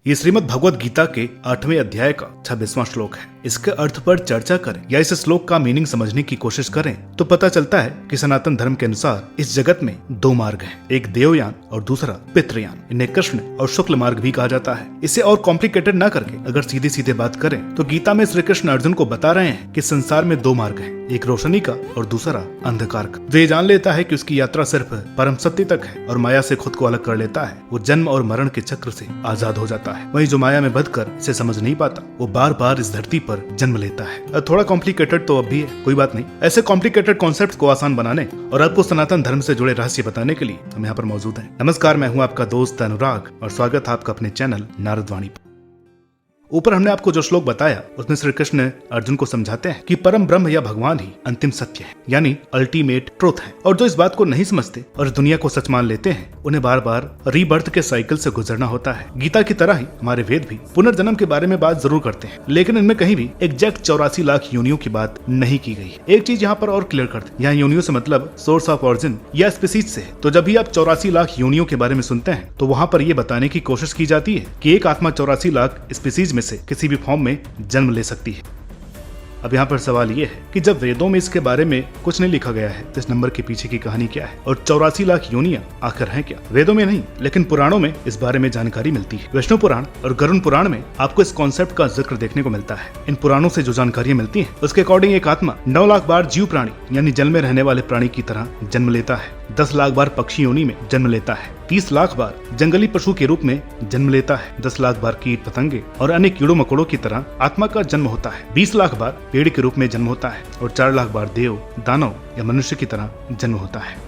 ये श्रीमद् भगवद गीता के 8वें अध्याय का 26वां श्लोक है। इसके अर्थ पर चर्चा करें या इस श्लोक का मीनिंग समझने की कोशिश करें तो पता चलता है कि सनातन धर्म के अनुसार इस जगत में दो मार्ग हैं, एक देवयान और दूसरा पितृयान। इन्हें कृष्ण और शुक्ल मार्ग भी कहा जाता है। इसे और कॉम्प्लिकेटेड ना करके अगर सीधे सीधे बात करें तो गीता में श्री कृष्ण अर्जुन को बता रहे हैं कि संसार में दो मार्ग हैं, एक रोशनी का और दूसरा अंधकार का। जो ये जान लेता है कि उसकी यात्रा सिर्फ परम सत्य तक है और माया से खुद को अलग कर लेता है, वो जन्म और मरण के चक्र से आजाद हो जाता है। वहीं जो माया में बंधकर इसे समझ नहीं पाता, वो बार बार इस धरती पर जन्म लेता है। थोड़ा कॉम्प्लिकेटेड तो अब भी है, कोई बात नहीं। ऐसे कॉम्प्लिकेटेड कॉन्सेप्ट्स को आसान बनाने और आपको सनातन धर्म से जुड़े रहस्य बताने के लिए हम यहाँ पर मौजूद हैं। नमस्कार, मैं हूँ आपका दोस्त अनुराग और स्वागत है आपका अपने चैनल नारद वाणी पर। ऊपर हमने आपको जो श्लोक बताया उसमें श्री कृष्ण अर्जुन को समझाते हैं कि परम ब्रह्म या भगवान ही अंतिम सत्य है, यानी अल्टीमेट ट्रुथ है। और जो इस बात को नहीं समझते और इस दुनिया को सच मान लेते हैं, उन्हें बार बार रीबर्थ के साइकिल से गुजरना होता है। गीता की तरह ही हमारे वेद भी पुनर्जन्म के बारे में बात जरूर करते हैं, लेकिन इनमें कहीं भी एग्जैक्ट 84 लाख योनियों की बात नहीं की गई है। एक चीज यहाँ पर और क्लियर कर दें, यहाँ योनियों से मतलब सोर्स ऑफ ऑरिजिन या स्पीसीज से है। तो जब भी आप 84 लाख योनियों के बारे में सुनते हैं तो वहाँ पर ये बताने की कोशिश की जाती है कि एक आत्मा 84 लाख स्पीसीज में से किसी भी फॉर्म में जन्म ले सकती है। अब यहाँ पर सवाल ये है कि जब वेदों में इसके बारे में कुछ नहीं लिखा गया है तो इस नंबर के पीछे की कहानी क्या है और 84 लाख योनियां आखिर हैं क्या? वेदों में नहीं लेकिन पुराणों में इस बारे में जानकारी मिलती है। विष्णु पुराण और गरुड़ पुराण में आपको इस कॉन्सेप्ट का जिक्र देखने को मिलता है। इन पुराणों से जो जानकारियां मिलती है उसके अकॉर्डिंग एक आत्मा 9 लाख बार जीव प्राणी यानी जल में रहने वाले प्राणी की तरह जन्म लेता है, 10 लाख बार पक्षी योनि में जन्म लेता है, 30 लाख बार जंगली पशु के रूप में जन्म लेता है, 10 लाख बार कीट पतंगे और अन्य कीड़ों मकोड़ों की तरह आत्मा का जन्म होता है, 20 लाख बार पेड़ के रूप में जन्म होता है और 4 लाख बार देव, दानव या मनुष्य की तरह जन्म होता है।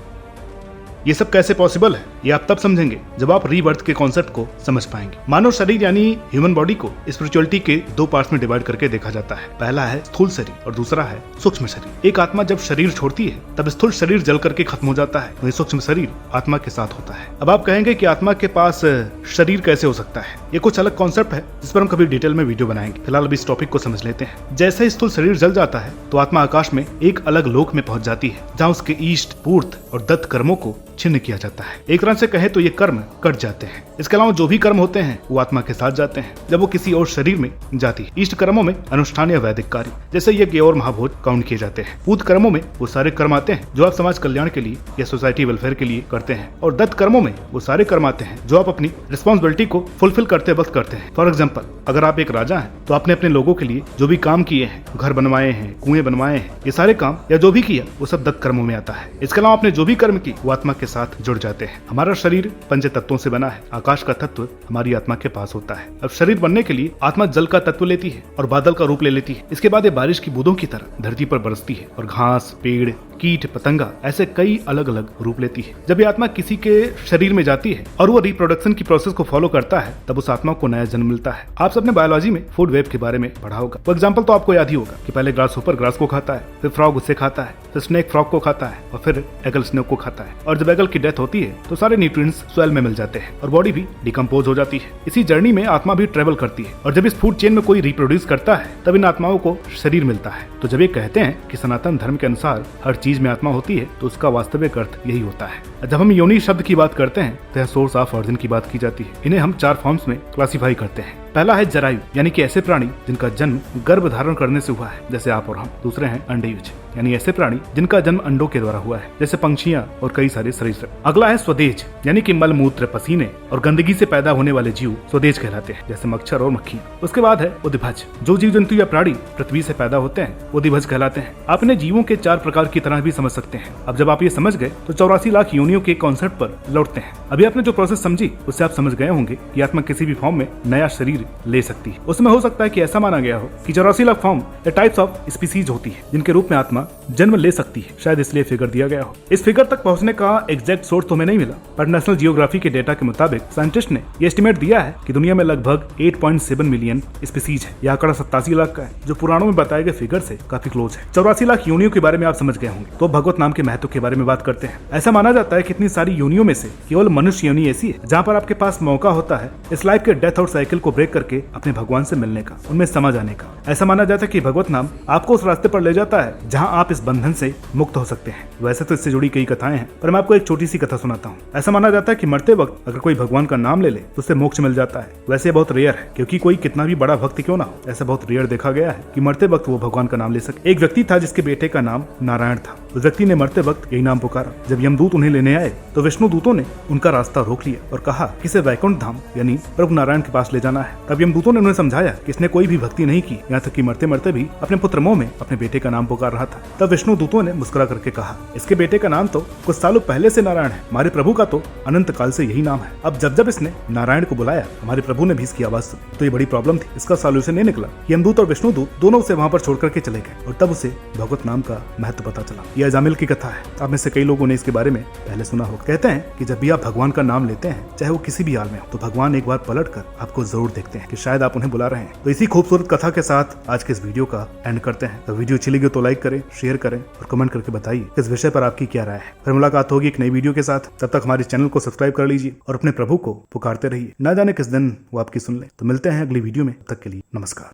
ये सब कैसे पॉसिबल है ये आप तब समझेंगे जब आप रीबर्थ के कॉन्सेप्ट को समझ पाएंगे। मानव शरीर यानी ह्यूमन बॉडी को स्पिरिचुअलिटी के दो पार्ट्स में डिवाइड करके देखा जाता है। पहला है स्थूल शरीर और दूसरा है सूक्ष्म शरीर। एक आत्मा जब शरीर छोड़ती है तब स्थूल शरीर जल करके खत्म हो जाता है, वहीं सूक्ष्म शरीर आत्मा के साथ होता है। अब आप कहेंगे कि आत्मा के पास शरीर कैसे हो सकता है? ये कुछ अलग कॉन्सेप्ट है जिस पर हम कभी डिटेल में वीडियो बनाएंगे। फिलहाल अभी इस टॉपिक को समझ लेते हैं। जैसे ही स्थूल शरीर जल जाता है तो आत्मा आकाश में एक अलग लोक में पहुंच जाती है जहाँ उसके ईष्ट, पूर्त और दत्त कर्मों को छिन्न किया जाता है। एक तरह से कहे तो ये कर्म कट जाते हैं। इसके अलावा जो भी कर्म होते हैं वो आत्मा के साथ जाते हैं जब वो किसी और शरीर में जाती है। इष्ट कर्मों में अनुष्ठान या वैदिक कार्य जैसे यज्ञ और महाभोज काउंट किए जाते हैं। पूत कर्मों में वो सारे कर्म आते हैं जो आप समाज कल्याण के लिए या सोसाइटी वेलफेयर के लिए करते हैं, और दत्त कर्मों में वो सारे कर्म आते हैं जो आप अपनी रिस्पॉन्सिबिलिटी को फुलफिल करते वक्त करते हैं। फॉर एग्जाम्पल, अगर आप एक राजा हैं तो आपने अपने लोगों के लिए जो भी काम किए हैं, घर बनवाए हैं, कुएं बनवाए हैं, ये सारे काम या जो भी किया वो सब दत्त कर्मों में आता है। इसके अलावा आपने जो भी कर्म की वो आत्मा के साथ जुड़ जाते हैं। हमारा शरीर पंच तत्वों से बना है। आकाश का तत्व हमारी आत्मा के पास होता है। अब शरीर बनने के लिए आत्मा जल का तत्व लेती है और बादल का रूप ले लेती है। इसके बाद ये बारिश की बूंदों की तरह धरती पर बरसती है और घास, पेड़, कीट, पतंगा ऐसे कई अलग अलग रूप लेती है। जब ये आत्मा किसी के शरीर में जाती है और वो रिप्रोडक्शन की प्रोसेस को फॉलो करता है तब उस आत्मा को नया जन्म मिलता है। आप सबने बायोलॉजी में फूड वेब के बारे में पढ़ा होगा। फॉर एग्जाम्पल तो आपको याद ही होगा कि पहले ग्रास होपर ग्रास को खाता है, फिर फ्रॉग उसे खाता है, फिर स्नेक फ्रॉग को खाता है और फिर एगल स्नेक को खाता है। और जब एगल की डेथ होती है तो सारे न्यूट्रिएंट्स सॉइल में मिल जाते हैं और बॉडी भी डिकम्पोज हो जाती है। इसी जर्नी में आत्मा भी ट्रेवल करती है और जब इस फूड चेन में कोई रिप्रोड्यूस करता है तब इन आत्माओं को शरीर मिलता है। तो जब ये कहते हैं कि सनातन धर्म के अनुसार हर चीज में आत्मा होती है तो उसका वास्तविक अर्थ यही होता है। जब हम योनि शब्द की बात करते हैं तो सोर्स ऑफ ऑरिजिन की बात की जाती है। इन्हें हम 4 फॉर्म्स में क्लासिफाई करते हैं। पहला है जरायु यानी कि ऐसे प्राणी जिनका जन्म गर्भ धारण करने से हुआ है जैसे आप और हम। दूसरे हैं अंडयुज यानी ऐसे प्राणी जिनका जन्म अंडों के द्वारा हुआ है जैसे पंछियां और कई सारे सरीसृप। अगला है स्वदेज यानी कि मल, मूत्र, पसीने और गंदगी से पैदा होने वाले जीव स्वदेज कहलाते हैं जैसे मच्छर और मक्खी। उसके बाद है उद्भिज, जो जीव जंतु या प्राणी पृथ्वी से पैदा होते हैं उद्भिज कहलाते हैं। आप इन्हें जीवों के 4 प्रकार की तरह भी समझ सकते हैं। अब जब आप ये समझ गए तो 84 लाख योनियों के कॉन्सेप्ट पर लौटते हैं। अभी आपने जो प्रोसेस समझी उससे आप समझ गए होंगे कि आत्मा किसी भी फॉर्म में नया शरीर ले सकती है। उसमें हो सकता है कि ऐसा माना गया हो कि 84 लाख फॉर्म या टाइप्स ऑफ स्पीसीज होती है जिनके रूप में आत्मा जन्म ले सकती है। शायद इसलिए फिगर दिया गया हो। इस फिगर तक पहुंचने का एग्जैक्ट सोर्स तो हमें नहीं मिला, पर नेशनल जियोग्राफी के डेटा के मुताबिक साइंटिस्ट ने ये एस्टिमेट दिया है कि दुनिया में लगभग 8.7 मिलियन स्पीसीज है। यह आंकड़ा 87 लाख का है जो पुराणों में बताए गए फिगर से काफी क्लोज है। 84 लाख योनियों के बारे में आप समझ गए होंगे। तो भगवत नाम के महत्व के बारे में बात करते हैं। ऐसा माना जाता है कि इतनी सारी योनियों में से केवल मनुष्य योनि ऐसी है जहाँ पर आपके पास मौका होता है इस लाइफ के डेथ और साइकिल को ब्रेक करके अपने भगवान से मिलने का, उनमें समझ आने का। ऐसा माना जाता है कि भगवत नाम आपको उस रास्ते पर ले जाता है जहां आप इस बंधन से मुक्त हो सकते हैं। वैसे तो इससे जुड़ी कई कथाएं हैं, पर मैं आपको एक छोटी सी कथा सुनाता हूँ। ऐसा माना जाता है कि मरते वक्त अगर कोई भगवान का नाम ले तो उससे मोक्ष मिल जाता है। वैसे ये बहुत रेयर है, क्योंकि कोई कितना भी बड़ा भक्त क्यों ना हो, ऐसा बहुत रेयर देखा गया है कि मरते वक्त वो भगवान का नाम ले सके। एक व्यक्ति था जिसके बेटे का नाम नारायण था। उस व्यक्ति ने मरते वक्त यही नाम पुकारा। जब यमदूत उन्हें लेने आए तो विष्णु दूतों ने उनका रास्ता रोक लिया और कहा कि इसे वैकुंठ धाम यानी प्रभु नारायण के पास ले जाना है। तब यमदूतों ने उन्हें समझाया कि इसने कोई भी भक्ति नहीं की, यहाँ तक कि मरते मरते भी अपने पुत्र मोह में अपने बेटे का नाम पुकार रहा था। तब विष्णु दूतों ने मुस्कुरा करके कहा, इसके बेटे का नाम तो कुछ सालों पहले से नारायण है, हमारे प्रभु का तो अनंत काल से यही नाम है। अब जब इसने नारायण को बुलाया, हमारे प्रभु ने भी इसकी आवाज सुनी। तो ये बड़ी प्रॉब्लम थी, इसका सॉल्यूशन नहीं निकला। यमदूत और विष्णु दूत दोनों उसे वहाँ पर छोड़ करके चले गए और तब उसे भगवत नाम का महत्व पता चला। यह अजामिल की कथा है। आप में से कई लोगों ने इसके बारे में पहले सुना होगा। कहते हैं कि जब भी आप भगवान का नाम लेते हैं, चाहे वो किसी भी हाल में हो, तो भगवान एक बार पलट कर आपको जरूर देखते हैं कि शायद आप उन्हें बुला रहे हैं। तो इसी खूबसूरत कथा के साथ आज के इस वीडियो का एंड करते हैं। तो वीडियो अच्छी लगी तो लाइक करें, शेयर करें और कमेंट करके बताइए इस विषय पर आपकी क्या राय है। फिर मुलाकात होगी एक नई वीडियो के साथ। तब तक हमारे चैनल को सब्सक्राइब कर लीजिए और अपने प्रभु को पुकारते रहिए। ना जाने किस दिन वो आपकी सुन ले। तो मिलते हैं अगली वीडियो में, तब तक के लिए नमस्कार।